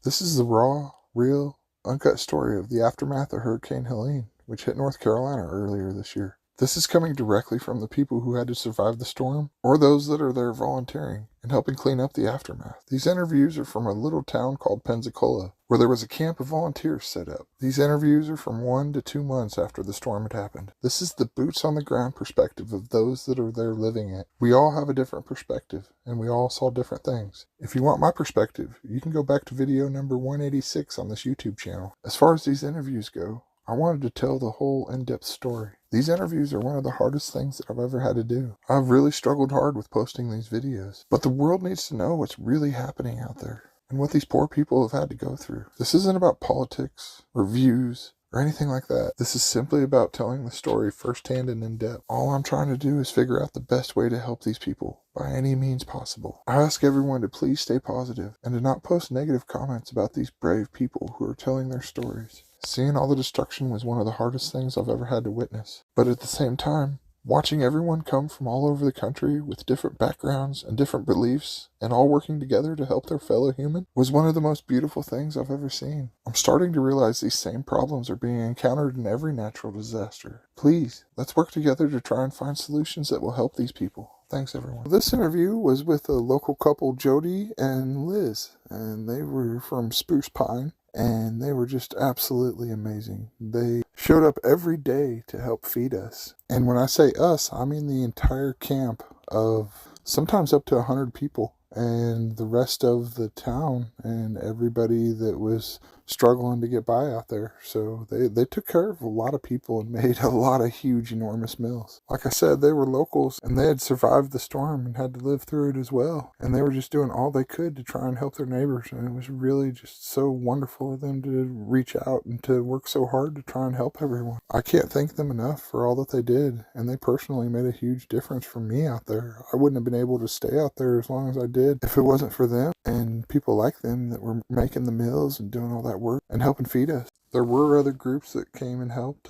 This is the raw, real, uncut story of the aftermath of Hurricane Helene, which hit North Carolina earlier this year. This is coming directly from the people who had to survive the storm, or those that are there volunteering and helping clean up the aftermath. These interviews are from a little town called Pensacola, where there was a camp of volunteers set up. These interviews are from 1 to 2 months after the storm had happened. This is the boots on the ground perspective of those that are there living it. We all have a different perspective, and we all saw different things. If you want my perspective, you can go back to video number 186 on this YouTube channel. As far as these interviews go, I wanted to tell the whole in-depth story. These interviews are one of the hardest things that I've ever had to do. I've really struggled hard with posting these videos, but the world needs to know what's really happening out there and what these poor people have had to go through. This isn't about politics or views or anything like that. This is simply about telling the story firsthand and in depth. All I'm trying to do is figure out the best way to help these people by any means possible. I ask everyone to please stay positive and to not post negative comments about these brave people who are telling their stories. Seeing all the destruction was one of the hardest things I've ever had to witness. But at the same time, watching everyone come from all over the country with different backgrounds and different beliefs and all working together to help their fellow human was one of the most beautiful things I've ever seen. I'm starting to realize these same problems are being encountered in every natural disaster. Please, let's work together to try and find solutions that will help these people. Thanks, everyone. This interview was with a local couple, Jodi and Liz, and they were from Spruce Pine. And they were just absolutely amazing. They showed up every day to help feed us. And when I say us, I mean the entire camp of sometimes up to 100 people. And the rest of the town and everybody that was struggling to get by out there. So they took care of a lot of people and made a lot of huge, enormous meals. Like I said, they were locals and they had survived the storm and had to live through it as well. And they were just doing all they could to try and help their neighbors. And it was really just so wonderful of them to reach out and to work so hard to try and help everyone. I can't thank them enough for all that they did. And they personally made a huge difference for me out there. I wouldn't have been able to stay out there as long as I did if it wasn't for them and people like them that were making the meals and doing all that work and helping feed us. There were other groups that came and helped.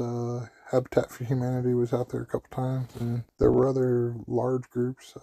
Habitat for Humanity was out there a couple times, and there were other large groups,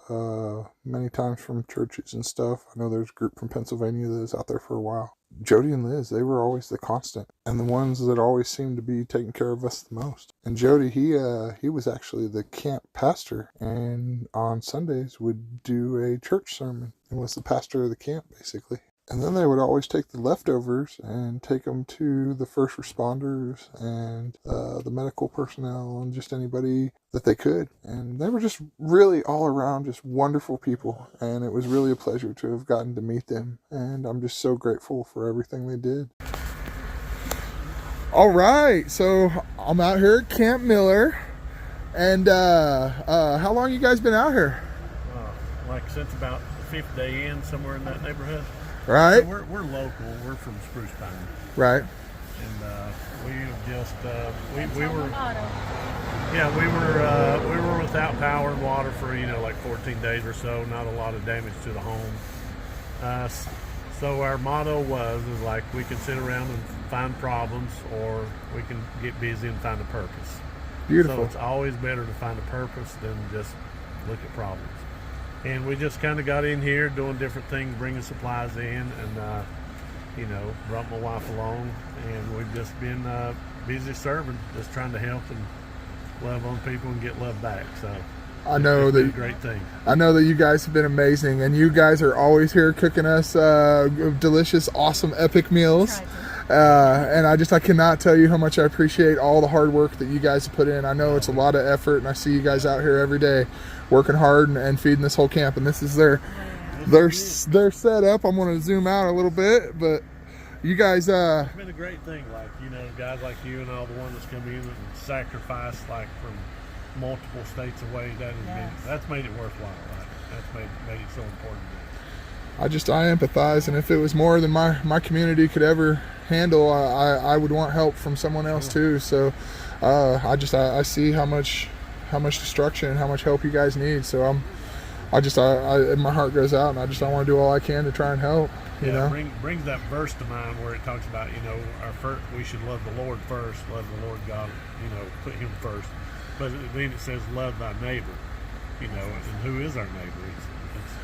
many times from churches and stuff. I know there's a group from Pennsylvania that was out there for a while. Jodi and Liz, they were always the constant and the ones that always seemed to be taking care of us the most. And Jodi, he was actually the camp pastor, and on Sundays would do a church sermon and was the pastor of the camp basically. And then they would always take the leftovers and take them to the first responders and the medical personnel and just anybody that they could. And they were just really all around just wonderful people. And it was really a pleasure to have gotten to meet them. And I'm just so grateful for everything they did. All right, so I'm out here at Camp Miller. And how long you guys been out here? Like since about the 5th day in, somewhere in that neighborhood. Right. So we're local. We're from Spruce Pine. Right. And we just we were without power and water for like 14 days or so. Not a lot of damage to the home. So our motto is like we can sit around and find problems, or we can get busy and find a purpose. Beautiful. So it's always better to find a purpose than just look at problems. And we just kind of got in here doing different things, bringing supplies in, and brought my wife along, and we've just been busy serving, just trying to help and love on people and get love back. So I know that great thing. I know that you guys have been amazing, and you guys are always here cooking us delicious, awesome, epic meals. And I cannot tell you how much I appreciate all the hard work that you guys have put in. I know it's a lot of effort, and I see you guys out here every day working hard and feeding this whole camp. And this is their setup. I'm going to zoom out a little bit, but you guys it's been a great thing, like guys like you and all the ones that's come in and sacrificed like from multiple states away. That's made it worthwhile. Right? That's made it so important. I empathize, and if it was more than my community could ever handle, I would want help from someone else too. So I see how much destruction and how much help you guys need. So my heart goes out, and I want to do all I can to try and help. You know, brings that verse to mind where it talks about we should love the Lord first, love the Lord God, put Him first. But then it says love thy neighbor, and who is our neighbor? It's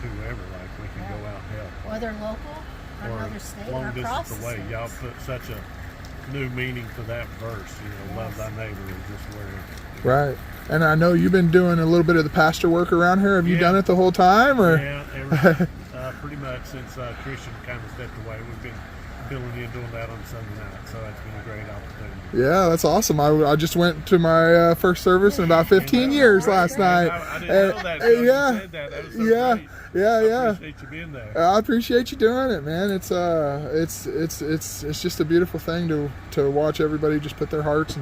whoever. Like we can go out and help. Whether local another state long or across distance the away. states. Y'all put such a new meaning to that verse. Love thy neighbor is just where. Right. And I know you've been doing a little bit of the pastor work around here. Have you done it the whole time, or? Yeah, pretty much since Christian kind of stepped away. We've been filling in doing that on Sunday night, so it's been a great opportunity. Yeah, that's awesome. I just went to my first service in about 15 years last night. I didn't know that. So you said that. That was so great. I appreciate you being there. I appreciate you doing it, man. It's just a beautiful thing to watch everybody just put their hearts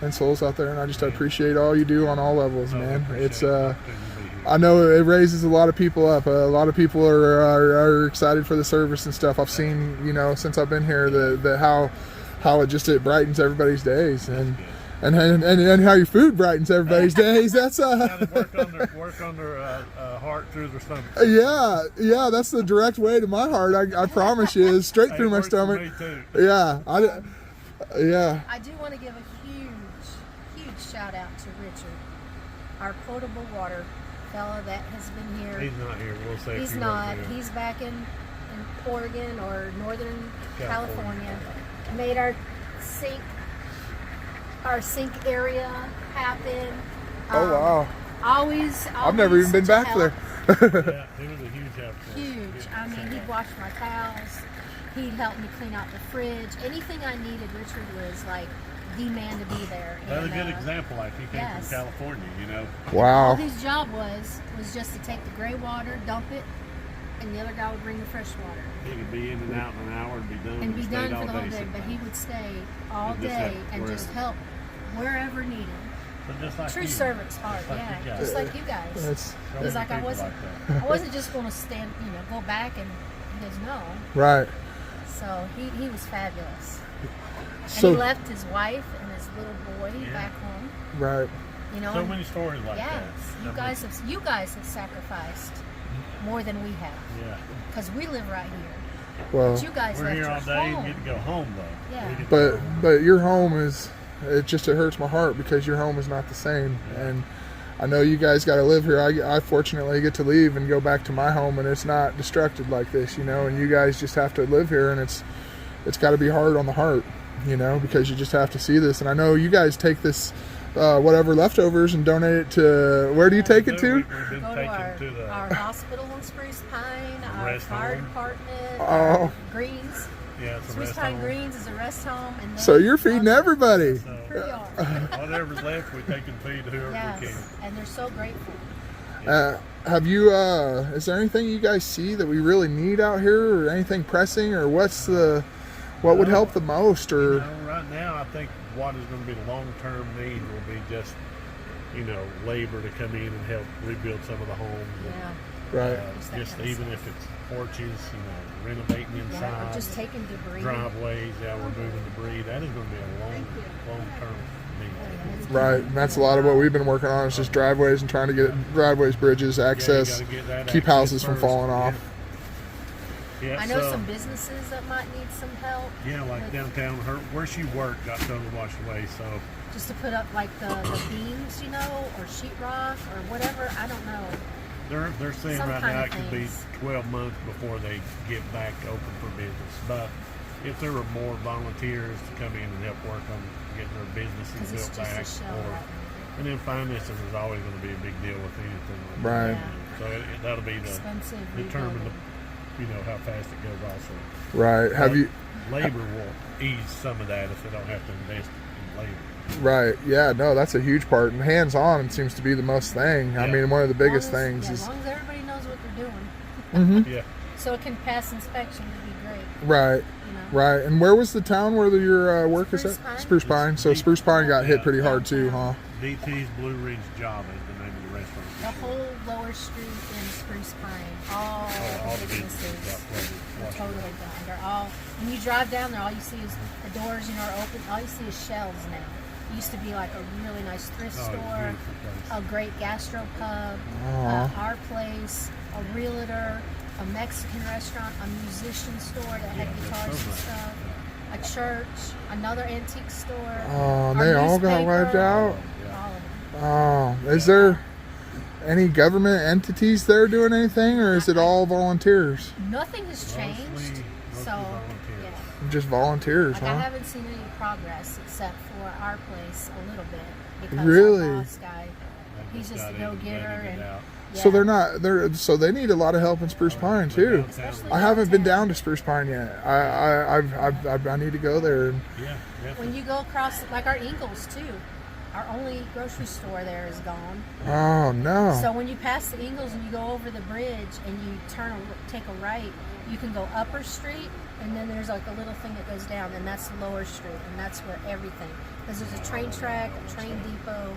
and souls out there, and I appreciate all you do on all levels, man. It's I know it raises a lot of people up. A lot of people are excited for the service and stuff. I've seen, since I've been here, the how it brightens everybody's days, and how your food brightens everybody's days. That's work on their heart through their stomach. Yeah, that's the direct way to my heart. I promise you, is straight through my stomach. Yeah, I do want to give a huge shout out to Richard, our potable water fella that has been here. He's not here. We'll say he's not. He's back in Oregon or Northern California. Made our sink area happen. Oh wow! Always I've never even been back there. Yeah, it was a huge help. Huge. I mean, he'd wash my towels. He'd help me clean out the fridge. Anything I needed, Richard was like the man to be there. That's a good example. Like he came from California, Wow. All his job was just to take the gray water, dump it, and the other guy would bring the fresh water. He could be in and out in an hour and be done. And be done for the whole day, but he would stay all day and just help wherever needed. So just like True servant's heart, just like you guys. He's like, I wasn't just going to stand, go back and he goes, no. Right. So he was fabulous. So, and he left his wife and his little boy back home. Right. So many stories like that. Yes, you guys have sacrificed more than we have. Yeah. Because we live right here. Well, but you guys we're left here your all day home. and get to go home though. Yeah. But your home is it hurts my heart because your home is not the same, and I know you guys got to live here. I fortunately get to leave and go back to my home, and it's not destructed like this, and you guys just have to live here, and it's got to be hard on the heart, because you just have to see this. And I know you guys take this whatever leftovers and donate it to, where do you take it to? We've been taking to our hospital in Spruce Pine, our fire department, Greens. Yeah, it's a Spruce rest Pine home. Greens is a rest home. And So you're feeding everybody. So, whatever's left, we take and feed whoever we can. And they're so grateful. Have you, is there anything you guys see that we really need out here, or anything pressing, or what would help the most? Or right now, I think what is going to be the long-term need will be just, labor to come in and help rebuild some of the homes. Yeah. Right. Just even if it's porches, renovating inside. Or just taking debris. Driveways, we're moving debris. That is going to be a long-term need. Right, and that's a lot of what we've been working on, is just driveways and trying to get driveways, bridges, access, keep houses from falling off. Yeah, I know some businesses that might need some help. Yeah, like downtown, where she worked got totally washed away, so. Just to put up like the beams, or sheetrock or whatever, I don't know. They're saying Some right kind now of it could be 12 months before they get back open for business. But if there were more volunteers to come in and help work on getting their businesses built back, and then financing is always going to be a big deal with anything. Right. Yeah. So that'll be determine how fast it goes also. Right. Have you? Labor will ease some of that if they don't have to invest in labor. Right. Yeah. No, that's a huge part, and hands-on seems to be the most thing. Yeah. I mean, one of the biggest things is. As long as everybody knows what they're doing. Mm-hmm. Yeah. So it can pass inspection, would be great. Right. Right. And where was the town where your work is at? Pine. Spruce Pine. So Spruce Pine got hit pretty hard too, huh? DT's Blue Ridge Java is the name of the restaurant. The whole lower street in Spruce Pine, all the businesses are totally gone. They're all, when you drive down there, all you see is the doors, are open. All you see is shelves now. It used to be like a really nice thrift store, a great gastro pub, our place, a realtor, a Mexican restaurant, a musician store that had guitars and stuff, a church, another antique store. Oh, they all got wiped out. All of them. Oh, is there any government entities there doing anything, or is it all volunteers? Nothing has changed So, volunteers. yeah. Just volunteers, Like, huh? I haven't seen any progress except for our place a little bit. Because Really? our boss guy, he's just a go-getter. And, yeah. So so they need a lot of help in Spruce Pine too. Especially I haven't been downtown. down to Spruce Pine yet. I need to go there. And, Yeah, definitely. When you go across, like our Ingles too, our only grocery store there is gone. oh no. So when you pass the Ingles and you go over the bridge and you take a right, you can go Upper Street, and then there's like a little thing that goes down, and that's Lower Street, and that's where everything. Because there's a train track, a train depot.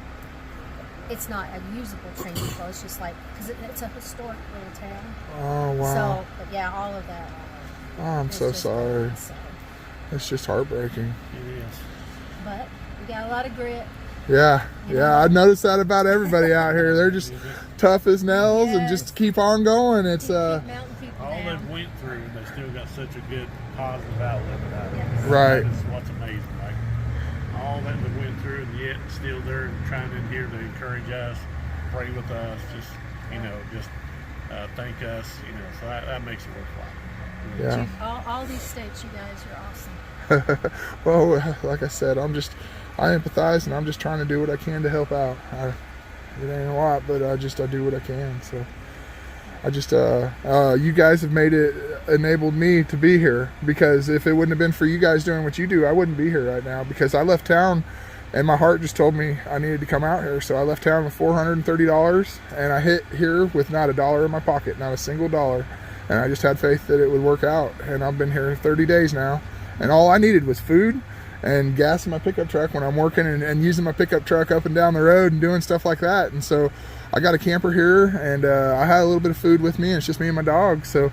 It's not a usable train depot. It's just like because it's a historic little town. Oh wow. So, but yeah, all of that. Oh, I'm is so just sorry. bad, so. It's just heartbreaking. It is. But we got a lot of grit. Yeah, yeah. I noticed that about everybody out here. They're just tough as nails and just keep on going. It's Keep mountain people All down. they've went through, they still got such a good positive outlook about it. Yes. Right. That is what's amazing. Like all that they went through, and yet still they're trying in here to encourage us, pray with us, just thank us. So that makes it worthwhile. yeah. All these states, you guys are awesome. Well, like I said, I empathize, and I'm just trying to do what I can to help out. It ain't a lot, but I do what I can. So you guys have enabled me to be here, because if it wouldn't have been for you guys doing what you do, I wouldn't be here right now, because I left town and my heart just told me I needed to come out here. So I left town with $430, and I hit here with not a dollar in my pocket, not a single dollar. And I just had faith that it would work out. And I've been here 30 days now, and all I needed was food and gas in my pickup truck when I'm working and using my pickup truck up and down the road and doing stuff like that. And so I got a camper here, and I had a little bit of food with me, and it's just me and my dog. So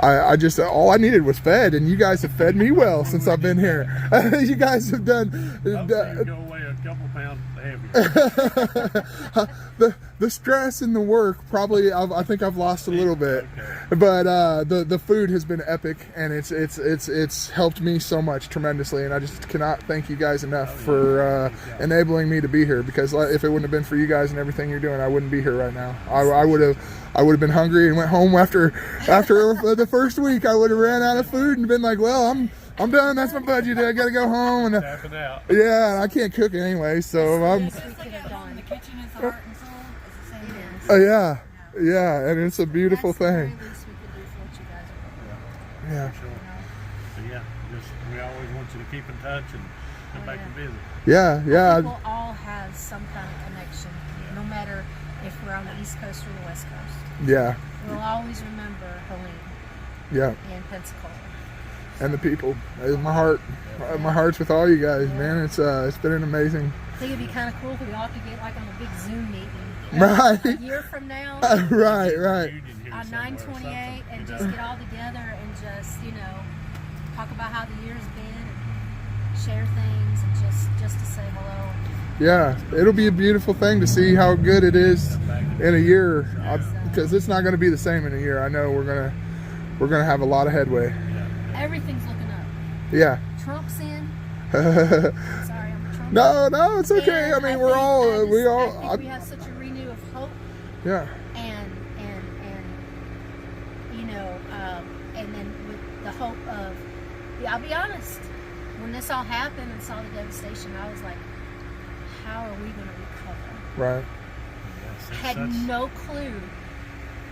I just, all I needed was fed, and you guys have fed me well since I've been here. You guys have done. I'm saying go away a couple pounds heavier. The stress and the work, probably I think I've lost a little bit, but the food has been epic, and it's helped me so much tremendously, and I just cannot thank you guys enough for enabling me to be here, because if it wouldn't have been for you guys and everything you're doing, I wouldn't be here right now. I would have been hungry and went home after the first week. I would have ran out of food and been like, well, I'm done. That's my budget. I gotta go home. And Tapping out. yeah, I can't cook anyway, so I'm. Yes, we could have done. The kitchen is the heart and soul. It's the same thing. Yeah, and it's a beautiful That's the thing. very least we could do for what you guys are doing. Yeah, For sure. So we always want you to keep in touch and come back and visit. yeah. People all have some kind of connection, no matter if we're on the East Coast or the West Coast. Yeah, We'll always remember Helene yeah, and Pensacola. and the people. My heart's with all you guys, man. It's been an amazing. I think it'd be kind of cool if we all could get like on a big Zoom meeting. Right. A year from now, Right. Union here on somewhere or 9/28, something, and you just know? get all together and just talk about how the year's been, and share things, and just to say hello. Yeah, it'll be a beautiful thing to see how good it is in a year, because it's not going to be the same in a year. I know we're gonna have a lot of headway. Everything's looking up. Yeah. Trump's in. Sorry, I'm a Trump. No, it's okay. And I mean, I I think we have such a renew of hope, yeah, and and then with the hope of, I'll be honest, when this all happened and saw the devastation, I was like, how are we going to recover? right. Yes, Had that's- no clue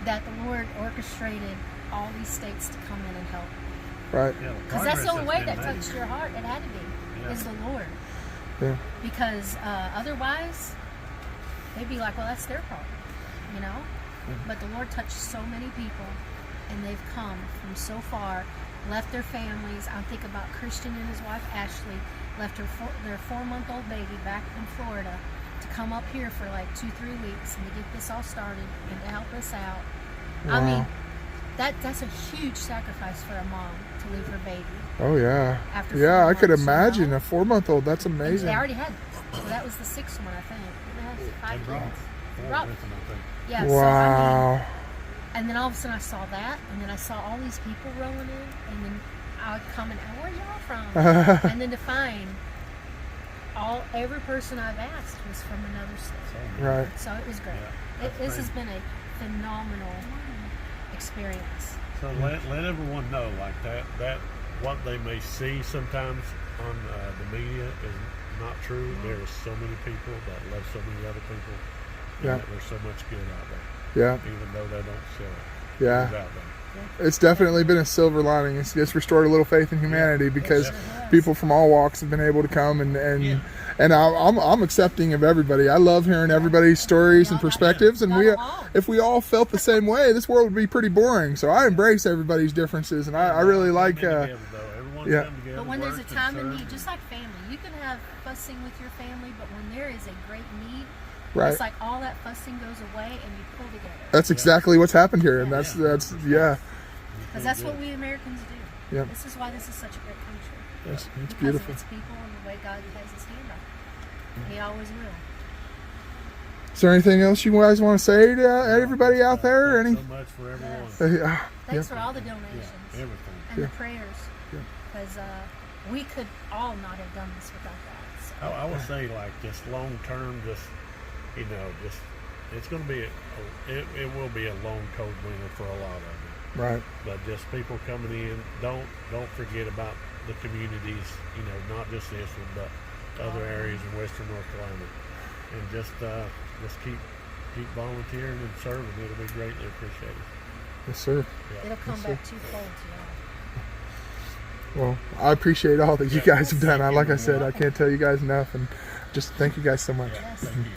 that the Lord orchestrated all these states to come in and help. Right. yeah, Because that's the only way that progress touched your heart. It had to be, Yeah. is the Lord. Yeah. Because otherwise, they'd be like, well, that's their problem, But the Lord touched so many people, and they've come from so far, left their families. I'm thinking about Christian and his wife Ashley, left their 4-month-old baby back in Florida to come up here for like 2-3 weeks and to get this all started and to help us out. I Wow. mean, that's a huge sacrifice for a mom to leave her baby. Oh yeah. After Yeah, 4 I could months, imagine a 4-month-old. That's And amazing. they already had, well, that was the 6th one, I think. They had They 5 brought kids. four Brought- with them, I think. Yeah, so I Wow. mean, and then all of a sudden I saw that, and then I saw all these people rolling in, and then I would comment, where y'all from? And then to find every person I've asked was from another state. Right. So it was great. Yeah, This that's has been a phenomenal experience. So let everyone know, like that what they may see sometimes on the media is not true. There are so many people that love so many other people. And Yeah. that there's so much good out there, Yeah. even though they don't show it. Yeah. It's out there. It's definitely been a silver lining. It's restored a little faith in humanity because has. people from all walks have been able to come and I'm accepting of everybody. I love hearing everybody's stories and perspectives, and if we all felt the same way, this world would be pretty boring. So I embrace everybody's differences, and I really like. Together, though. Everyone's yeah. come together, But when there's a worked and time of served, need, just like family, you can have fussing with your family, but when there is a great need, Right. it's like all that fussing goes away and you pull together. That's exactly what's happened here, and that's yeah. Because that's what we Americans do. Yep. This is why this is such a great country. It's Because beautiful. of its people and the way God has his hand on it. He always will. Is there anything else you guys want to say to everybody out there? Thanks Any? so much for everyone. Thanks for all the donations Everything. and the prayers. Because we could all not have done this without that. So. I would say like just long term, just it's going to be it will be a long cold winter for a lot of them. Right. But just people coming in, don't forget about the communities. Not just this one, but other areas in Western North Carolina, and just keep volunteering and serving. It'll be greatly appreciated. Yes, sir. It'll come Yes, back twofold to y'all. Well, I appreciate all that you guys have done. Like I said, I can't tell you guys enough, and just thank you guys so much. Yes. Thank you.